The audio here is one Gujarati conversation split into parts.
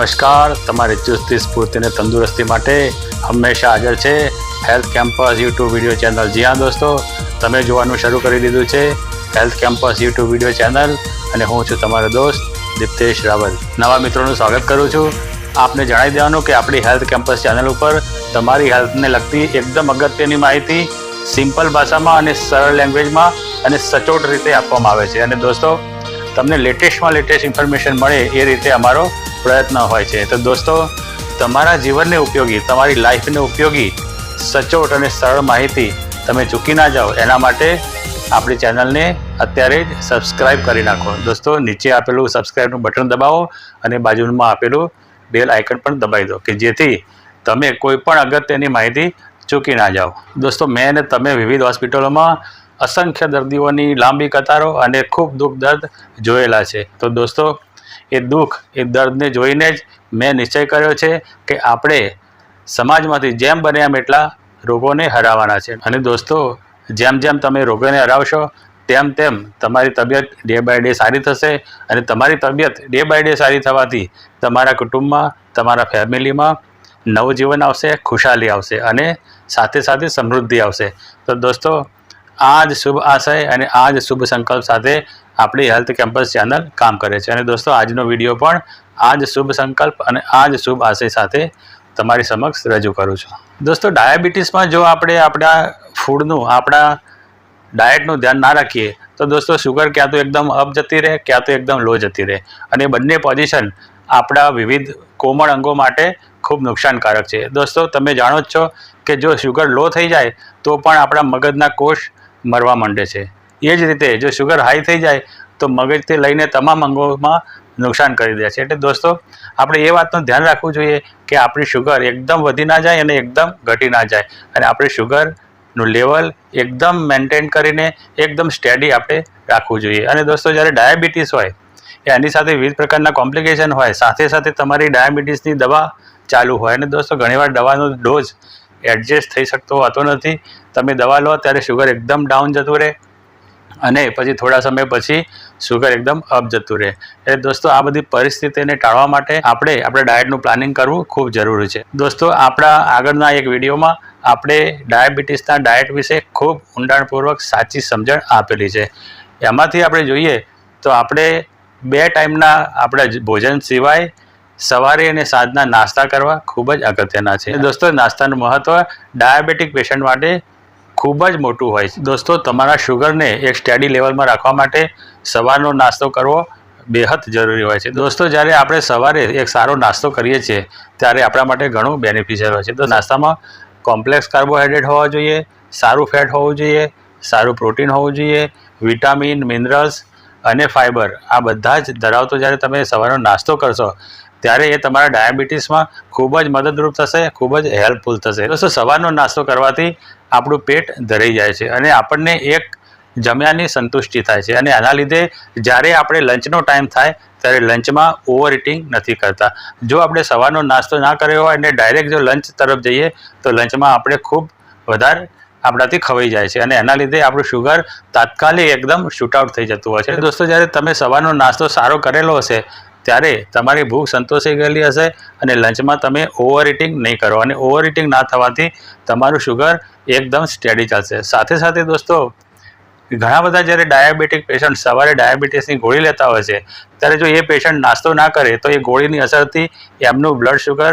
નમસ્કાર, તમારી ચુસ્તી સ્ફૂર્તિ અને તંદુરસ્તી માટે હંમેશા હાજર છે health campus YouTube video channel. જી હા દોસ્તો, તમે જોવાનું શરૂ કરી દીધું છે health campus YouTube video channel અને હું છું તમારો દોસ્ત દીપ્તેશ રાવલ। નવા મિત્રોનું સ્વાગત કરું છું। આપને જણાવી દેવાનું કે આપણી હેલ્થ કેમ્પસ ચેનલ ઉપર તમારી હેલ્થને લગતી એકદમ અગત્યની માહિતી સિમ્પલ ભાષામાં અને સરળ લેંગ્વેજમાં અને સચોટ રીતે આપવામાં આવે છે। અને દોસ્તો, તમને લેટેસ્ટમાં લેટેસ્ટ ઇન્ફોર્મેશન મળે એ રીતે અમારો પ્રયત્ન હોય છે। તો દોસ્તો, તમારા જીવનને ઉપયોગી, તમારી લાઈફને ઉપયોગી સચોટ અને સરળ માહિતી તમે ચૂકી ના જાઓ એના માટે આપણી ચેનલને અત્યારે જ સબસ્ક્રાઈબ કરી નાખો। દોસ્તો, નીચે આપેલું સબસ્ક્રાઈબનું બટન દબાવો અને બાજુમાં આપેલું બેલ આઇકન પણ દબાવી દો કે જેથી તમે કોઈ પણ અગત્યની માહિતી ચૂકી ના જાઓ। દોસ્તો, મેં અને તમે વિવિધ હોસ્પિટલોમાં અસંખ્ય દર્દીઓની લાંબી કતારો અને ખૂબ દુઃખ દર્દ જોયેલા છે। તો દોસ્તો, એ દુઃખ એ દર્દને જોઈને જ મેં નિશ્ચય કર્યો છે કે આપણે સમાજમાંથી જેમ બને એમ એટલા રોગોને હરાવવાના છે। અને દોસ્તો, જેમ જેમ તમે રોગોને હરાવશો તેમ તેમ તમારી તબિયત ડે બાય ડે સારી થશે અને તમારી તબિયત ડે બાય ડે સારી થવાથી તમારા કુટુંબમાં, તમારા ફેમિલીમાં નવજીવન આવશે, ખુશાલી આવશે અને સાથે સાથે સમૃદ્ધિ આવશે। તો દોસ્તો, આ જ શુભ આશય અને આ જ શુભ સંકલ્પ સાથે આપણી હેલ્થ કેમ્પસ ચેનલ કામ કરે છે। અને દોસ્તો, આજનો વિડીયો પણ આ જ શુભ સંકલ્પ અને આ જ શુભ આશય સાથે તમારી સમક્ષ રજૂ કરું છું। દોસ્તો, ડાયાબિટીસમાં જો આપણે આપણા ફૂડનું, આપણા ડાયટનું ધ્યાન ના રાખીએ તો દોસ્તો શુગર ક્યાં તો એકદમ અપ જતી રહે, ક્યાં તો એકદમ લો જતી રહે અને બંને પોઝિશન આપણા વિવિધ કોમળ અંગો માટે ખૂબ નુકસાનકારક છે। દોસ્તો, તમે જાણો જ છો કે જો શુગર લો થઈ જાય તો પણ આપણા મગજના કોષ મરવા માંડે છે। એ જ રીતે જો શુગર હાઈ થઈ જાય તો મગજથી લઈને તમામ અંગોમાં નુકસાન કરી દે છે। એટલે દોસ્તો, આપણે એ વાતનું ધ્યાન રાખવું જોઈએ કે આપણી શુગર એકદમ વધી ના જાય અને એકદમ ઘટી ના જાય અને આપણી શુગરનું લેવલ એકદમ મેન્ટેન કરીને એકદમ સ્ટેડી આપણે રાખવું જોઈએ। અને દોસ્તો, જ્યારે ડાયાબિટીસ હોય એની સાથે વિવિધ પ્રકારના કોમ્પ્લિકેશન હોય, સાથે સાથે તમારી ડાયાબિટીસની દવા ચાલુ હોય અને દોસ્તો ઘણીવાર દવાનો ડોઝ એડજસ્ટ થઈ શકતો હોતો નથી। તમે દવા લો ત્યારે શુગર એકદમ ડાઉન જતું રહે અને પછી થોડા સમય પછી શુગર એકદમ અપ જતું રહે। એટલે દોસ્તો, આ બધી પરિસ્થિતિને ટાળવા માટે આપણે ડાયટનું પ્લાનિંગ કરવું ખૂબ જરૂરી છે। દોસ્તો, આપણા આગળના એક વિડીયોમાં આપણે ડાયાબિટીસના ડાયટ વિશે ખૂબ ઊંડાણપૂર્વક સાચી સમજણ આપેલી છે। એમાંથી આપણે જોઈએ તો આપણે 2 ટાઈમના આપણા ભોજન સિવાય સવારે અને સાંજના નાસ્તા કરવા ખૂબ જ અગત્યના છે। દોસ્તો, નાસ્તાનું મહત્ત્વ ડાયાબિટીક પેશન્ટ માટે ખૂબ જ મોટું હોય છે। દોસ્તો, તમારા શુગરને એક સ્ટેડી લેવલમાં રાખવા માટે સવારનો નાસ્તો કરવો બેહદ જરૂરી હોય છે। દોસ્તો, જ્યારે આપણે સવારે એક સારો નાસ્તો કરીએ છીએ ત્યારે આપણા માટે ઘણું બેનિફિશિયલ હોય છે। તો નાસ્તામાં કોમ્પ્લેક્સ કાર્બોહાઈડ્રેટ હોવા જોઈએ, સારું ફેટ હોવું જોઈએ, સારું પ્રોટીન હોવું જોઈએ, વિટામિન, મિનરલ્સ અને ફાઇબર આ બધા જ ધરાવતો જ્યારે તમે સવારનો નાસ્તો કરશો ત્યારે એ તમારા ડાયાબિટીસમાં ખૂબ જ મદદરૂપ થશે, ખૂબ જ હેલ્પફુલ થશે। દોસ્તો, સવારનો નાસ્તો કરવાથી આપણું પેટ ધરાઈ જાય છે અને આપણને એક જમ્યાની સંતુષ્ટિ થાય છે અને આના લીધે જ્યારે આપણે લંચનો ટાઈમ થાય ત્યારે લંચમાં ઓવર ઇટિંગ નથી કરતા। જો આપણે સવારનો નાસ્તો ના કર્યો હોય અને ડાયરેક્ટ જો લંચ તરફ જઈએ તો લંચમાં આપણે ખૂબ વધારે આપણાથી ખવાઈ જાય છે અને એના લીધે આપણું શુગર તાત્કાલિક એકદમ શૂટઆઉટ થઈ જતું હોય છે। દોસ્તો, જ્યારે તમે સવારનો નાસ્તો સારો કરેલો હશે ત્યારે તમારી ભૂખ સંતોષાઈ ગયેલી હશે અને લંચમાં તમે ઓવર ઇટિંગ નહીં કરો અને ઓવર ઇટિંગ ના થવાથી તમારું શુગર એકદમ સ્ટેડી ચાલશે। સાથે સાથે દોસ્તો, ઘણા બધા જ્યારે ડાયાબિટીક પેશન્ટ સવારે ડાયાબિટીસની ગોળી લેતા હોય છે ત્યારે જો એ પેશન્ટ નાસ્તો ના કરે તો એ ગોળીની અસરથી એમનું બ્લડ શુગર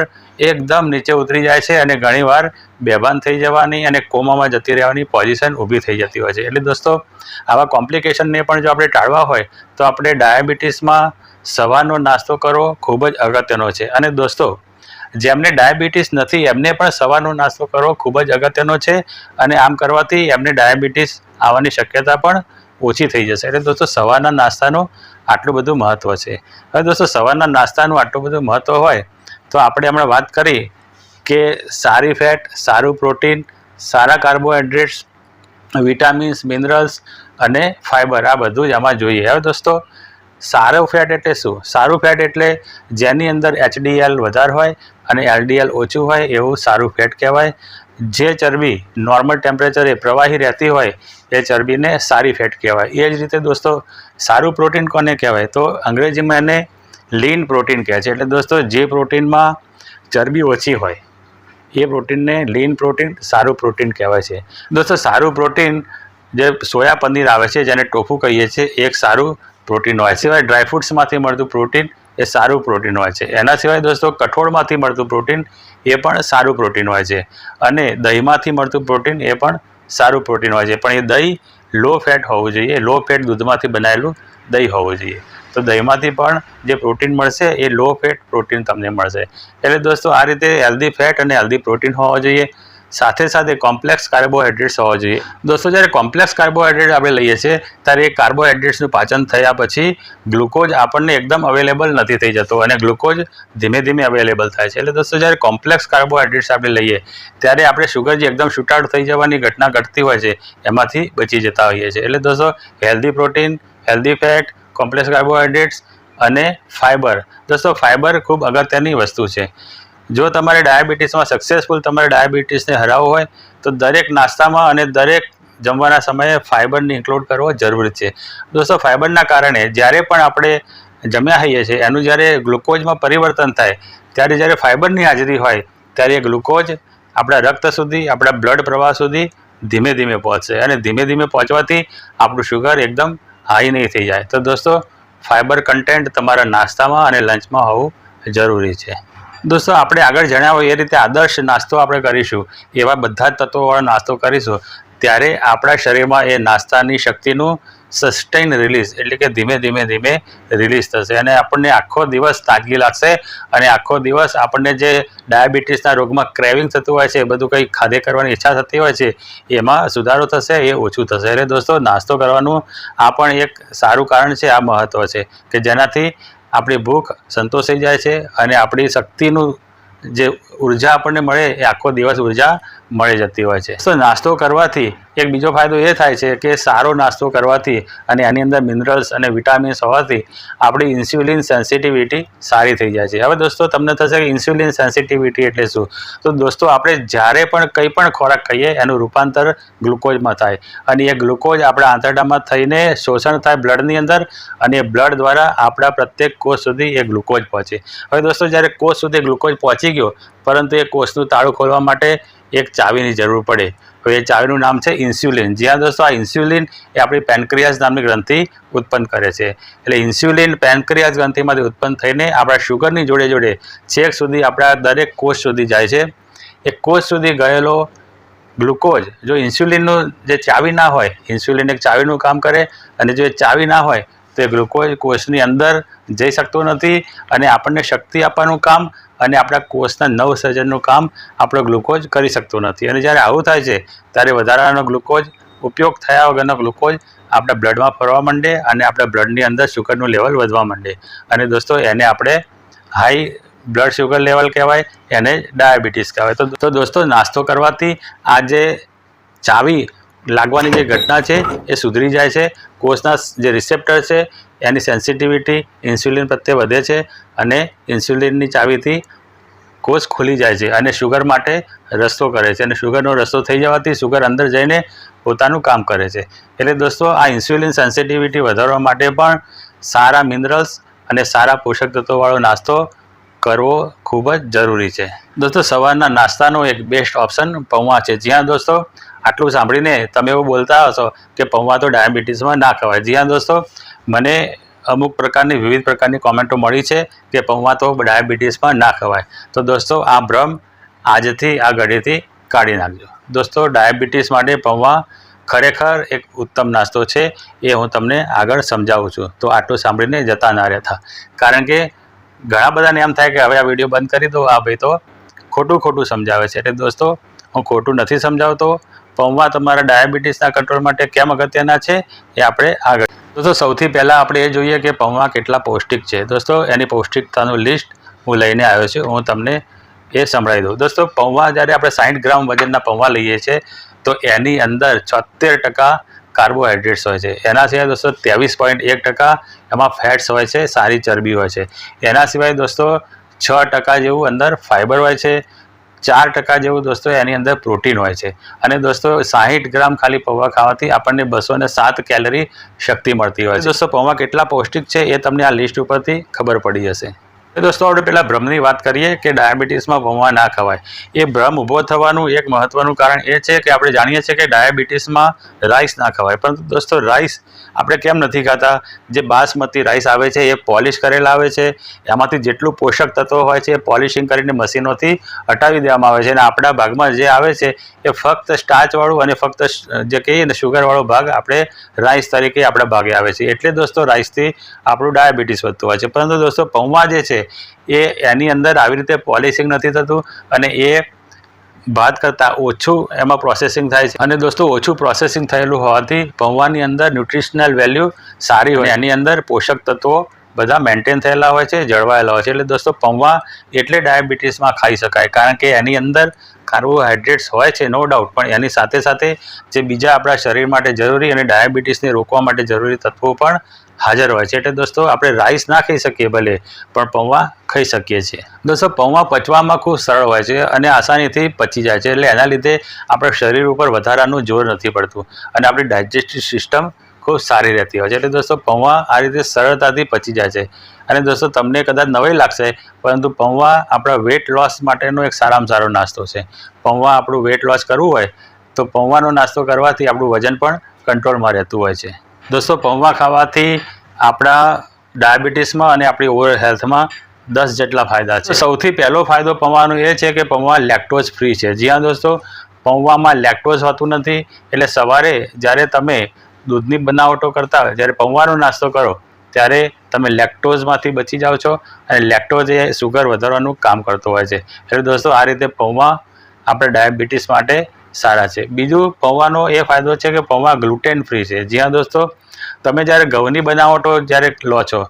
એકદમ નીચે ઉતરી જાય છે અને ઘણીવાર બેભાન થઈ જવાની અને કોમામાં જતી રહેવાની પોઝિશન ઊભી થઈ જતી હોય છે। એટલે દોસ્તો, આવા કોમ્પ્લિકેશનને પણ જો આપણે ટાળવા હોય તો આપણે ડાયાબિટીસમાં સવારનો નાસ્તો કરવો ખૂબ જ અગત્યનો છે। અને દોસ્તો, જેમને ડાયાબિટીસ નથી એમને પણ સવારનો નાસ્તો કરવો ખૂબ જ અગત્યનો છે અને આમ કરવાથી એમને ડાયાબિટીસ આવવાની શક્યતા પણ ઓછી થઈ જશે। એટલે દોસ્તો, સવારના નાસ્તાનું આટલું બધું મહત્ત્વ છે। હવે દોસ્તો, સવારના નાસ્તાનું આટલું બધું મહત્ત્વ હોય તો આપણે હમણાં વાત કરી કે સારી ફેટ, સારું પ્રોટીન, સારા કાર્બોહાઈડ્રેટ્સ, વિટામિન્સ, મિનરલ્સ અને ફાઇબર આ બધું જ આમાં જોઈએ। હવે દોસ્તો, સારું ફેટ એટલે શું? સારું ફેટ એટલે જેની અંદર HDL વધારે હોય અને LDL ઓછું હોય એવું સારું ફેટ કહેવાય। જે ચરબી નોર્મલ ટેમ્પરેચરે પ્રવાહી રહેતી હોય એ ચરબીને સારી ફેટ કહેવાય। એ જ રીતે દોસ્તો, સારું પ્રોટીન કોને કહેવાય? તો અંગ્રેજીમાં એને લીન પ્રોટીન કહે છે. એટલે દોસ્તો જે પ્રોટીનમાં ચરબી ઓછી હોય એ પ્રોટીનને લીન પ્રોટીન, સારું પ્રોટીન કહેવાય છે. દોસ્તો સારું પ્રોટીન જે સોયા પનીર આવે છે, જેને ટોફુ કહીએ છીએ, એ એક સારું પ્રોટીન હોય. સિવાય ડ્રાયફ્રૂટ્સમાંથી મળતું પ્રોટીન એ સારું પ્રોટીન હોય છે. એના સિવાય દોસ્તો કઠોળમાંથી મળતું પ્રોટીન એ પણ સારું પ્રોટીન હોય છે. અને દહીંમાંથી મળતું પ્રોટીન એ પણ સારું પ્રોટીન હોય છે. પણ એ દહીં લો ફેટ હોવું જોઈએ, લો ફેટ દૂધમાંથી બનાવેલું દહીં હોવું જોઈએ. તો દહીંમાંથી પણ જે પ્રોટીન મળશે એ લો ફેટ પ્રોટીન તમને મળશે. એટલે દોસ્તો આ રીતે હેલ્ધી ફેટ અને હેલ્ધી પ્રોટીન હોવા જોઈએ. સાથે સાથે કોમ્પ્લેક્સ કાર્બોહાઈડ્રેટ્સ હોવા જોઈએ. દોસ્તો જ્યારે કોમ્પ્લેક્સ કાર્બોહાઈડ્રેટ આપણે લઈએ છીએ ત્યારે એ કાર્બોહાઈડ્રેટ્સનું પાચન થયા પછી ગ્લુકોઝ આપણને એકદમ અવેલેબલ નથી થઈ જતો અને ગ્લુકોઝ ધીમે ધીમે અવેલેબલ થાય છે. એટલે દોસ્તો જ્યારે કોમ્પ્લેક્સ કાર્બોહાઈડ્રેટ્સ આપણે લઈએ ત્યારે આપણે શુગર જે એકદમ શૂટઆઉટ થઈ જવાની ઘટના ઘટતી હોય છે એમાંથી બચી જતા હોઈએ છીએ. એટલે દોસ્તો healthy protein, healthy fat, complex carbohydrates અને ફાઇબર. દોસ્તો ફાઇબર ખૂબ અગત્યની વસ્તુ છે. જો તમારે ડાયાબિટીસમાં સક્સેસફુલ તમારે ડાયાબિટીસને હરાવવું હોય તો દરેક નાસ્તામાં અને દરેક જમવાના સમયે ફાઇબરને ઇન્ક્લુડ કરવો જરૂરી છે. દોસ્તો ફાઇબરના કારણે જ્યારે પણ આપણે જમ્યા હોઈએ છીએ એનું જ્યારે ગ્લુકોઝમાં પરિવર્તન થાય ત્યારે જ્યારે ફાઇબરની હાજરી હોય ત્યારે એ ગ્લુકોઝ આપણા રક્ત સુધી, આપણા બ્લડ પ્રવાહ સુધી ધીમે ધીમે પહોંચશે અને ધીમે ધીમે પહોંચવાથી આપણું શુગર એકદમ હાઈ નહીં થઈ જાય. તો દોસ્તો ફાઇબર કન્ટેન્ટ તમારા નાસ્તામાં અને લંચમાં હોવું જરૂરી છે. દોસ્તો આપણે આગળ જણાવ્યું એ રીતે આદર્શ નાસ્તો આપણે કરીશું, એવા બધા જ તત્વોવાળો નાસ્તો કરીશું ત્યારે આપણા શરીરમાં એ નાસ્તાની શક્તિનું સસ્ટેઇન રિલીઝ એટલે કે ધીમે ધીમે રિલીઝ થશે અને આપણને આખો દિવસ તાજગી લાગશે અને આખો દિવસ આપણને જે ડાયાબિટીસના રોગમાં ક્રેવિંગ થતું હોય છે, એ બધું કંઈ ખાધે કરવાની ઈચ્છા થતી હોય છે, એમાં સુધારો થશે, એ ઓછું થશે. એટલે દોસ્તો નાસ્તો કરવાનું આ પણ એક સારું કારણ છે, આ મહત્ત્વ છે કે જેનાથી આપણી ભૂખ સંતોષાઈ જાય છે અને આપણી શક્તિનું જે ઉર્જા આપણને મળે એ આખો દિવસ ઉર્જા મળી જતી હોય છે. તો નાસ્તો કરવાથી એક બીજો ફાયદો એ થાય છે કે સારો નાસ્તો કરવાથી અને એની અંદર મિનરલ્સ અને વિટામિન્સ હોવાથી આપણી ઇન્સ્યુલિન સેન્સિટિવિટી સારી થઈ જાય છે. હવે દોસ્તો તમને થશે કે ઇન્સ્યુલિન સેન્સિટિવિટી એટલે શું? તો દોસ્તો આપણે જ્યારે પણ કંઈ પણ ખોરાક ખાઈએ એનું રૂપાંતર ગ્લુકોઝમાં થાય અને એ ગ્લુકોઝ આપણા આંતરડામાં થઈને શોષણ થાય બ્લડની અંદર અને એ બ્લડ દ્વારા આપણા પ્રત્યેક કોષ સુધી એ ગ્લુકોઝ પહોંચે. હવે દોસ્તો જ્યારે કોષ સુધી ગ્લુકોઝ પહોંચી ગયો પરંતુ એ કોષનું તાળું ખોલવા માટે એક ચાવીની જરૂર પડે. હવે એ ચાવીનું નામ છે ઇન્સ્યુલિન. જ્યાં દોસ્તો આ ઇન્સ્યુલિન એ આપણી પેનક્રિયાસ નામની ગ્રંથિ ઉત્પન્ન કરે છે. એટલે ઇન્સ્યુલિન પેનક્રિયાસ ગ્રંથિમાંથી ઉત્પન્ન થઈને આપણા શુગરની જોડે જોડે છેક સુધી આપણા દરેક કોષ સુધી જાય છે. એ કોષ સુધી ગયેલો ગ્લુકોઝ જો ઇન્સ્યુલિનનું જે ચાવી ના હોય, ઇન્સ્યુલિન એક ચાવીનું કામ કરે અને જો એ ચાવી ના હોય તો એ ગ્લુકોઝ કોષની અંદર જઈ શકતો નથી અને આપણને શક્તિ આપવાનું કામ અને આપણા કોષના નવસર્જનનું કામ આપણો ગ્લુકોઝ કરી શકતો નથી. અને જ્યારે આવું થાય છે ત્યારે વધારાનો ગ્લુકોઝ, ઉપયોગ થયા વગરનો ગ્લુકોઝ આપણા બ્લડમાં ફરવા માંડે અને આપણા બ્લડની અંદર શુગરનું લેવલ વધવા માંડે અને દોસ્તો એને આપણે હાઈ બ્લડ શુગર લેવલ કહેવાય, એને ડાયાબિટીસ કહેવાય. તો દોસ્તો નાસ્તો કરવાથી આ જે ચાવી લાગવાની જે ઘટના છે એ સુધરી જાય છે. કોષના જે રિસેપ્ટર છે એની સેન્સિટિવિટી ઇન્સ્યુલિન પ્રત્યે વધે છે અને ઇન્સ્યુલિનની ચાવીથી કોષ ખુલી જાય છે અને શુગર માટે રસ્તો કરે છે અને શુગરનો રસ્તો થઈ જવાથી શુગર અંદર જઈને પોતાનું કામ કરે છે. એટલે દોસ્તો આ ઇન્સ્યુલિન સેન્સિટિવિટી વધારવા માટે પણ સારા મિનરલ્સ અને સારા પોષક તત્વોવાળો નાસ્તો કરવો ખૂબ જ જરૂરી છે. દોસ્તો સવારના નાસ્તાનો એક બેસ્ટ ઓપ્શન પૌવા છે. જ્યાં દોસ્તો આટલું સાંભળીને તમે એવું બોલતા હશો કે પૌવા તો ડાયાબિટીસમાં ના ખવાય. જ્યાં દોસ્તો મને અમુક પ્રકારની વિવિધ પ્રકારની કોમેન્ટો મળી છે કે પૌવા તો ડાયાબિટીસમાં ના ખવાય. તો દોસ્તો આ ભ્રમ આજથી આ ઘડીથી કાઢી નાખજો. દોસ્તો ડાયાબિટીસ માટે પૌવા ખરેખર એક ઉત્તમ નાસ્તો છે, એ હું તમને આગળ સમજાવું છું. તો આટલું સાંભળીને જતા ના રહેતા, કારણ કે ઘણા બધાને એમ થાય કે હવે આ વિડીયો બંધ કરી દો, આ ભાઈ તો ખોટું સમજાવે છે. એટલે દોસ્તો હું ખોટું નથી સમજાવતો. પૌવા તમારા ડાયાબિટીસના કંટ્રોલ માટે કેમ અગત્યના છે એ આપણે આગળ. દોસ્તો સૌથી પહેલાં આપણે એ જોઈએ કે પૌવા કેટલા પૌષ્ટિક છે. દોસ્તો એની પૌષ્ટિકતાનું લિસ્ટ હું લઈને આવ્યો છું, હું તમને એ સંભળાવી દઉં. દોસ્તો પૌવા જ્યારે આપણે 60 ગ્રામ વજનના પૌવા લઈએ છીએ તો એની અંદર 76% કાર્બોહાઈડ્રેટ્સ હોય છે. એના સિવાય દોસ્તો 23.1% એમાં ફેટ્સ હોય છે, સારી ચરબી હોય છે. એના સિવાય દોસ્તો 6% જેવું અંદર ફાઇબર હોય છે. 4% જેવું દોસ્તો એની અંદર પ્રોટીન હોય છે અને દોસ્તો 60 ગ્રામ ખાલી પૌવા ખાવાથી આપણને 207 કેલરી શક્તિ મળતી હોય છે। દોસ્તો પૌવા કેટલા પૌષ્ટિક છે એ તમને આ લિસ્ટ ઉપરથી ખબર પડી જશે। દોસ્તો આપણે પહેલાં ભ્રમની વાત કરીએ કે ડાયાબિટીસમાં પૌવા ના ખવાય। એ ભ્રમ ઊભો થવાનું એક મહત્ત્વનું કારણ એ છે કે આપણે જાણીએ છીએ કે ડાયાબિટીસમાં રાઈસ ના ખવાય, પરંતુ દોસ્તો રાઈસ આપણે કેમ નથી ખાતા? જે બાસમતી રાઈસ આવે છે એ પોલિશ કરેલા આવે છે, એમાંથી જેટલું પોષક તત્વો હોય છે એ પોલિશિંગ કરીને મશીનોથી હટાવી દેવામાં આવે છે અને આપણા ભાગમાં જે આવે છે એ ફક્ત સ્ટાર્ચવાળું અને ફક્ત જે કહીએ ને શુગરવાળો ભાગ આપણે રાઈસ તરીકે આપણા ભાગે આવે છે। એટલે દોસ્તો રાઈસથી આપણું ડાયાબિટીસ વધતું હોય છે। પરંતુ દોસ્તો પૌવા જે છે એ એની અંદર આવી રીતે પોલિશિંગ નથી થતું અને એ ભાત કરતાં ઓછું એમાં પ્રોસેસિંગ થાય છે અને દોસ્તો ઓછું પ્રોસેસિંગ થયેલું હોવાથી પૌવાની અંદર ન્યુટ્રિશનલ વેલ્યુ સારી હોય, એની અંદર પોષક તત્વો બધા મેન્ટેન થયેલા હોય છે, જળવાયેલા હોય છે। એટલે દોસ્તો પૌવા એટલે ડાયાબિટીસમાં ખાઈ શકાય, કારણ કે એની અંદર કાર્બોહાઈડ્રેટ્સ હોય છે નો ડાઉટ, પણ એની સાથે સાથે જે બીજા આપણા શરીર માટે જરૂરી અને ડાયાબિટીસને રોકવા માટે જરૂરી તત્વો પણ હાજર હોય છે। એટલે દોસ્તો આપણે રાઈસ ના ખાઈ શકીએ ભલે, પણ પૌવા ખાઈ શકીએ છીએ। દોસ્તો પૌવા પચવામાં ખૂબ સરળ હોય છે અને આસાનીથી પચી જાય છે, એટલે એના લીધે આપણા શરીર ઉપર વધારાનું જોર નથી પડતું અને આપણી ડાયજેસ્ટિવ સિસ્ટમ ખૂબ સારી રહેતી હોય છે। એટલે દોસ્તો પૌવા આ રીતે સરળતાથી પચી જાય છે અને દોસ્તો તમને કદાચ નવાઈ લાગશે, પરંતુ પૌવા આપણા વેટ લોસ માટેનો એક સારામાં સારો નાસ્તો છે। પૌવા આપણું વેટ લોસ કરવું હોય તો પૌવાનો નાસ્તો કરવાથી આપણું વજન પણ કંટ્રોલમાં રહેતું હોય છે। દોસ્તો પૌવા ખાવાથી આપણા ડાયાબિટીસમાં અને આપણી ઓવરઓલ હેલ્થમાં 10 જેટલા ફાયદા છે। સૌથી પહેલો ફાયદો પૌવાનો એ છે કે પૌવા લેક્ટોઝ ફ્રી છે। જી હા દોસ્તો, પૌવામાં લેક્ટોઝ હોતું નથી, એટલે સવારે જ્યારે તમે દૂધની બનાવટો કરતા હોય, જ્યારે પૌવાનો નાસ્તો કરો ત્યારે તમે લેક્ટોઝમાંથી બચી જાઓ છો અને લેક્ટોઝ એ શુગર વધારવાનું કામ કરતો હોય છે। એટલે દોસ્તો આ રીતે પૌવા આપણે ડાયાબિટીસ માટે સારા છે। બીજું પૌવાનો એ ફાયદો છે કે પૌવા ગ્લુટેન ફ્રી છે। જી હા દોસ્તો, તમે જ્યારે ઘઉંની બનાવટો જ્યારે લો છો,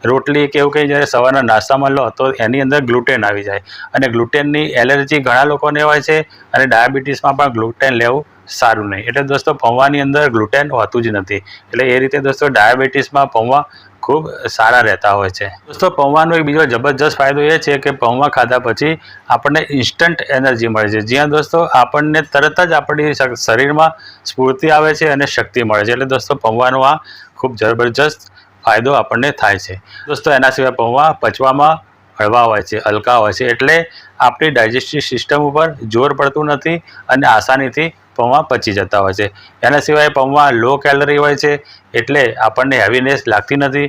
રોટલી કે એવું કંઈ જ્યારે સવારના નાસ્તામાં લો તો એની અંદર ગ્લુટેન આવી જાય અને ગ્લુટેનની એલર્જી ઘણા લોકોને હોય છે અને ડાયાબિટીસમાં પણ ગ્લુટેન લેવું સારું નહીં। એટલે દોસ્તો પૌવાની અંદર ગ્લુટેન હોતું જ નથી, એટલે એ રીતે દોસ્તો ડાયાબિટીસમાં પૌવા ખૂબ સારા રહેતા હોય છે। દોસ્તો પૌવાનો એક બીજો જબરજસ્ત ફાયદો એ છે કે પૌવા ખાધા પછી આપણને ઇન્સ્ટન્ટ એનર્જી મળે છે। જ્યાં દોસ્તો આપણને તરત જ આપણી શરીરમાં સ્ફૂર્તિ આવે છે અને શક્તિ મળે છે। એટલે દોસ્તો પૌવાનો આ ખૂબ જબરજસ્ત ફાયદો આપણને થાય છે। દોસ્તો એના સિવાય પૌવા પચવામાં હળવા હોય છે, હલકા હોય છે, એટલે આપણી ડાયજેસ્ટિવ સિસ્ટમ ઉપર જોર પડતું નથી અને આસાનીથી પૌવા પચી જતા હોય છે। એના સિવાય પૌવા લો કેલરી હોય છે, એટલે આપણને હેવીનેસ લાગતી નથી,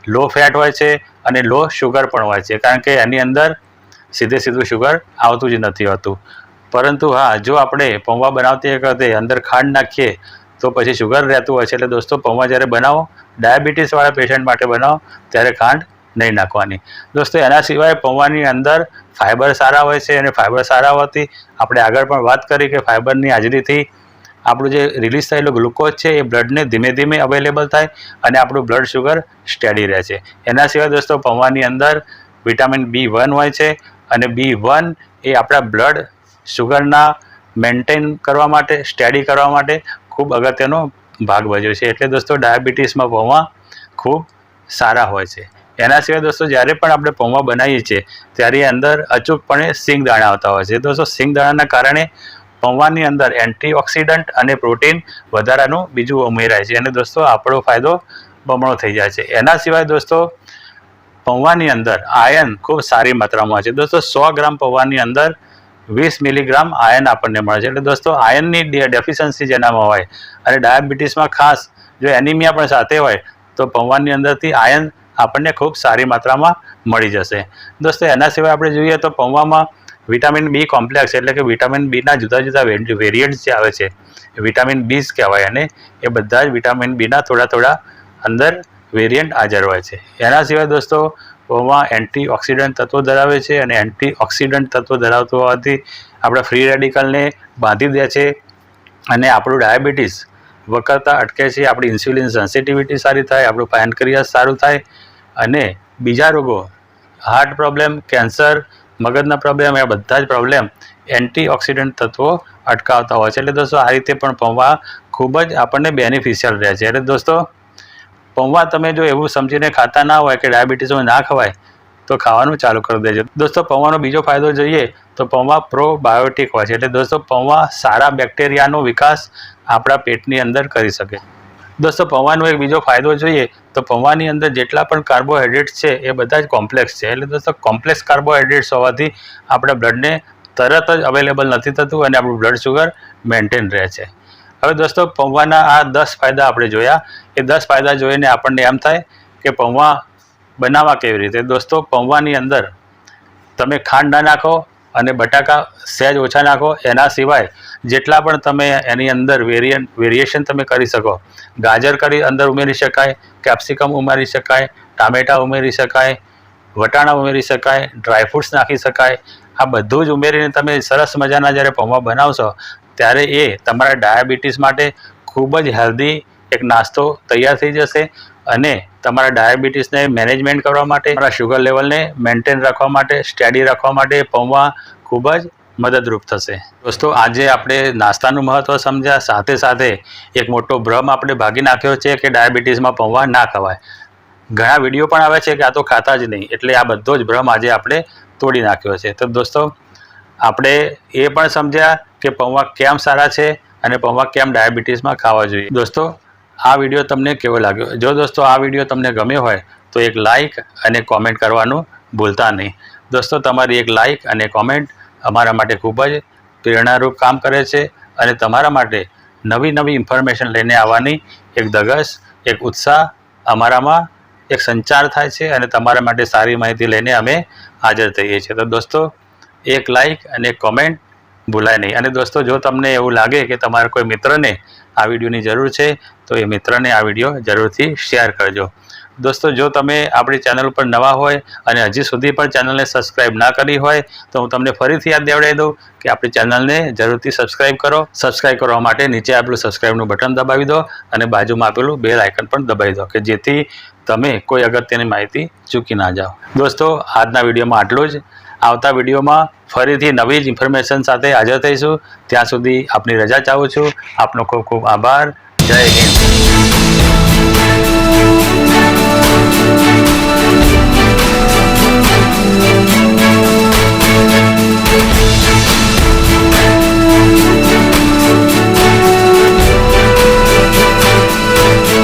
લો ફેટ હોય છે અને લો શુગર પણ હોય છે, કારણ કે એની અંદર સીધું શુગર આવતું જ નથી હોતું। પરંતુ હા, જો આપણે પૌવા બનાવતી વખતે અંદર ખાંડ નાખીએ તો પછી શુગર રહેતું હોય છે। એટલે દોસ્તો પૌવા જ્યારે બનાવો, ડાયાબિટીસવાળા પેશન્ટ માટે બનાવો ત્યારે ખાંડ નહીં નાખવાની। દોસ્તો એના સિવાય પૌવાની અંદર ફાઇબર સારા હોય છે અને ફાઇબર સારા હોવાથી આપણે આગળ પણ વાત કરી કે ફાઇબરની હાજરીથી આપણું જે રિલીઝ થયેલું ગ્લુકોઝ છે એ બ્લડને ધીમે ધીમે અવેલેબલ થાય અને આપણું બ્લડ શુગર સ્ટેડી રહે છે। એના સિવાય દોસ્તો પૌવાની અંદર વિટામિન B1 હોય છે અને B1 એ આપણા બ્લડ શુગરના મેન્ટેન કરવા માટે, સ્ટેડી કરવા માટે ખૂબ અગત્યનો ભાગ ભજવે છે। એટલે દોસ્તો ડાયાબિટીસમાં પૌવા ખૂબ સારા હોય છે। એના સિવાય દોસ્તો જ્યારે પણ આપણે પૌવા બનાવીએ છીએ ત્યારે અંદર અચૂકપણે સિંગદાણા આવતા હોય છે। દોસ્તો સિંગદાણાના કારણે પૌવાની અંદર એન્ટીઓક્સિડન્ટ અને પ્રોટીન વધારાનું બીજું ઉમેરાય છે અને દોસ્તો આપણો ફાયદો બમણો થઈ જાય છે। એના સિવાય દોસ્તો પૌવાની અંદર આયર્ન ખૂબ સારી માત્રામાં હોય છે। દોસ્તો 100 ગ્રામ પૌવાની અંદર 20 મિલીગ્રામ આયર્ન આપણને મળે છે। એટલે દોસ્તો આયર્નની ડેફિશિયન્સી જેનામાં હોય અને ડાયાબિટીસમાં ખાસ જો એનિમિયા પણ સાથે હોય તો પૌવાની અંદરથી આયર્ન આપણને ખૂબ સારી માત્રામાં મળી જશે। દોસ્તો એના સિવાય આપણે જોઈએ તો પૌવામાં વિટામિન બી કોમ્પ્લેક્સ એટલે કે વિટામિન બીના જુદા જુદા વેરિયન્ટ્સ જે આવે છે, વિટામિન બીસ કહેવાય, અને એ બધા જ વિટામિન બીના થોડા અંદર વેરિયન્ટ હાજર હોય છે। એના સિવાય દોસ્તો પૌવા એન્ટીઓક્સિડન્ટ તત્વો ધરાવે છે અને એન્ટીઓક્સિડન્ટ તત્વો ધરાવતું હોવાથી આપણા ફ્રી રેડિકલને બાંધી દે છે અને આપણું ડાયાબિટીસ વકરતા અટકે છે, આપણી ઇન્સ્યુલિન સેન્સિટિવિટી સારી થાય, આપણું પેનક્રિયાસ સારું થાય અને બીજા રોગો, હાર્ટ પ્રોબ્લેમ, કેન્સર, મગજના પ્રોબ્લેમ, એ બધા જ પ્રોબ્લેમ એન્ટીઓક્સિડન્ટ તત્વો અટકાવતા હોય છે। એટલે દોસ્તો આ રીતે પણ પૌવા ખૂબ જ આપણને બેનિફિશિયલ રહે છે। એટલે દોસ્તો પૌવા તમે જો એવું સમજીને ખાતા ના હોય કે ડાયાબિટીસમાં ના ખવાય, તો ખાવાનું ચાલુ કરી દેજો। દોસ્તો પૌવાનો બીજો ફાયદો જોઈએ તો પૌવા પ્રોબાયોટિક હોય છે, એટલે દોસ્તો પૌવા સારા બેક્ટેરિયાનો વિકાસ આપણા પેટની અંદર કરી શકે। દોસ્તો પૌવાનો એક બીજો ફાયદો જોઈએ તો પૌવાની અંદર જેટલા પણ કાર્બોહાઈડ્રેટ્સ છે એ બધા જ કોમ્પ્લેક્સ છે, એટલે દોસ્તો કોમ્પ્લેક્સ કાર્બોહાઈડ્રેટ્સ હોવાથી આપણા બ્લડને તરત જ અવેલેબલ નથી થતું અને આપણું બ્લડ શુગર મેન્ટેન રહે છે। હવે દોસ્તો પૌવાના આ 10 ફાયદા આપણે જોયા, એ 10 ફાયદા જોઈને આપણને એમ થાય કે પૌવા બનાવવા કેવી રીતે। દોસ્તો પૌવાની અંદર તમે ખાંડ ના નાખો અને બટાકા સહેજ ઓછા નાખો, એના સિવાય જેટલા પણ તમે એની અંદર વેરિએશન તમે કરી શકો, ગાજર કરી અંદર ઉમેરી શકાય, કેપ્સિકમ ઉમેરી શકાય, ટામેટાં ઉમેરી શકાય, વટાણા ઉમેરી શકાય, ડ્રાયફ્રૂટ્સ નાખી શકાય। આ બધું જ ઉમેરીને તમે સરસ મજાના જ્યારે પૌવા બનાવશો ત્યારે એ તમારા ડાયાબિટીસ માટે ખૂબ જ હેલ્ધી એક નાસ્તો તૈયાર થઈ જશે અને તમારા ડાયાબિટીસને મેનેજમેન્ટ કરવા માટે, તમારા શુગર લેવલને મેન્ટેન રાખવા માટે, સ્ટેડી રાખવા માટે પૌવા ખૂબ જ મદદરૂપ થશે। દોસ્તો આજે આપણે નાસ્તાનું મહત્ત્વ સમજ્યા, સાથે સાથે એક મોટો ભ્રમ આપણે ભાગી નાખ્યો છે કે ડાયાબિટીસમાં પૌવા ના ખવાય। ઘણા વિડીયો પણ આવે છે કે આ તો ખાતા જ નહીં, એટલે આ બધો જ ભ્રમ આજે આપણે તોડી નાખ્યો છે। તો દોસ્તો આપણે એ પણ સમજ્યા કે પૌવા કેમ સારા છે અને પૌવા કેમ ડાયાબિટીસમાં ખાવા જોઈએ। દોસ્તો આ વિડીયો તમને કેવો લાગ્યો? જો દોસ્તો આ વિડીયો તમને ગમ્યો હોય તો એક લાઇક અને કોમેન્ટ કરવાનું ભૂલતા નહીં। દોસ્તો તમારી એક લાઇક અને કોમેન્ટ અમારા માટે ખૂબ જ પ્રેરણારૂપ કામ કરે છે અને તમારા માટે નવી નવી ઇન્ફોર્મેશન લઈને આવવાની એક ધગશ, એક ઉત્સાહ અમારામાં એક સંચાર થાય છે અને તમારા માટે સારી માહિતી લઈને અમે હાજર થઈએ છીએ। તો દોસ્તો એક લાઇક અને એક કોમેન્ટ ભૂલાય નહીં। અને દોસ્તો જો તમને એવું લાગે કે તમારા કોઈ મિત્રને આ વિડીયોની જરૂર છે તો એ મિત્રને આ વિડીયો જરૂરથી શેર કરજો। દોસ્તો જો તમે આપણી ચેનલ ઉપર નવા હોય અને હજી સુધી પણ ચેનલને સબસ્ક્રાઈબ ના કરી હોય તો હું તમને ફરીથી યાદ દેવડાવી દઉં કે આપણી ચેનલને જરૂરથી સબસ્ક્રાઈબ કરો। સબસ્ક્રાઈબ કરવા માટે નીચે આપેલું સબસ્ક્રાઈબનું બટન દબાવી દો અને બાજુમાં આપેલું બેલ આઇકન પણ દબાવી દો કે જેથી તમે કોઈ અગત્યની માહિતી ચૂકી ના જાઓ। દોસ્તો આજના વિડીયોમાં આટલું જ। આવતા વિડીયોમાં ફરીથી નવી જ ઇન્ફોર્મેશન સાથે હાજર થઈશું। ત્યાં સુધી આપની રજા ચાહું છું। આપનો ખૂબ ખૂબ આભાર। જય હિન્દ।